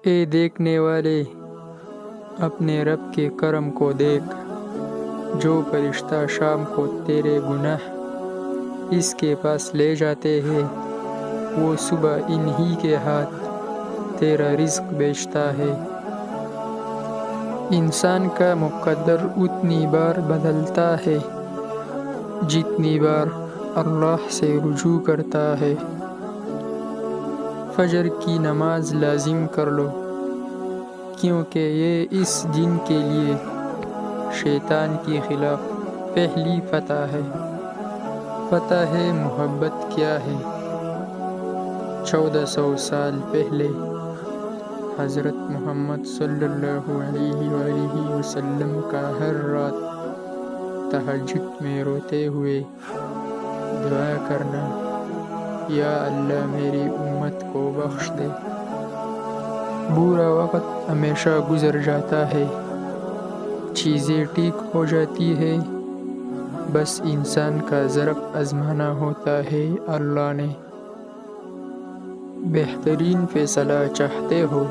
اے دیکھنے والے، اپنے رب کے کرم کو دیکھ، جو فرشتہ شام کو تیرے گناہ اس کے پاس لے جاتے ہیں، وہ صبح انہی کے ہاتھ تیرا رزق بیچتا ہے۔ انسان کا مقدر اتنی بار بدلتا ہے جتنی بار اللہ سے رجوع کرتا ہے۔ فجر کی نماز لازم کر لو، کیونکہ یہ اس دن کے لیے شیطان کے خلاف پہلی فتح ہے۔ پتہ ہے محبت کیا ہے؟ 1400 سال پہلے حضرت محمد صلی اللہ علیہ وآلہ وسلم کا ہر رات تہجد میں روتے ہوئے دعا کرنا، یا اللہ میری امت کو بخش دے۔ برا وقت ہمیشہ گزر جاتا ہے، چیزیں ٹھیک ہو جاتی ہے، بس انسان کا ضرب آزمانا ہوتا ہے اللہ نے۔ بہترین فیصلہ چاہتے ہو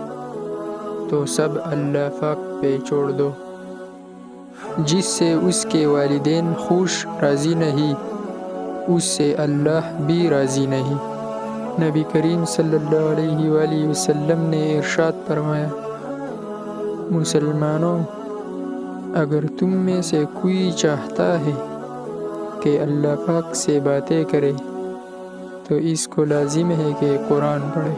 تو سب اللہ پاک پہ چھوڑ دو۔ جس سے اس کے والدین خوش راضی نہیں، اس سے اللہ بھی راضی نہیں۔ نبی کریم صلی اللہ علیہ وآلہ وسلم نے ارشاد فرمایا، مسلمانوں، اگر تم میں سے کوئی چاہتا ہے کہ اللہ پاک سے باتیں کرے تو اس کو لازم ہے کہ قرآن پڑھے۔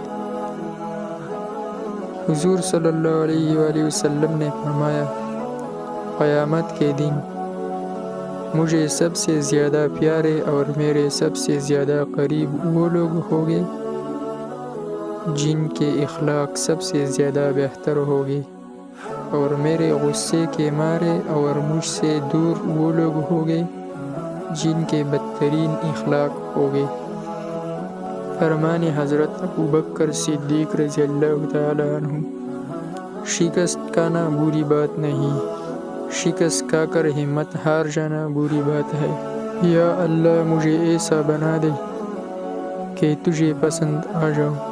حضور صلی اللہ علیہ وآلہ وسلم نے فرمایا، قیامت کے دن مجھے سب سے زیادہ پیارے اور میرے سب سے زیادہ قریب وہ لوگ ہوں گے جن کے اخلاق سب سے زیادہ بہتر ہوگی، اور میرے غصے کے مارے اور مجھ سے دور وہ لوگ ہوں گے جن کے بدترین اخلاق ہوں گے۔ فرمان حضرت ابوبکر صدیق رضی اللہ تعالی عنہ، شکست کھانا بری بات نہیں، شکست کھا کر ہمت ہار جانا بری بات ہے۔ یا اللہ مجھے ایسا بنا دے کہ تجھے پسند آ جاؤں۔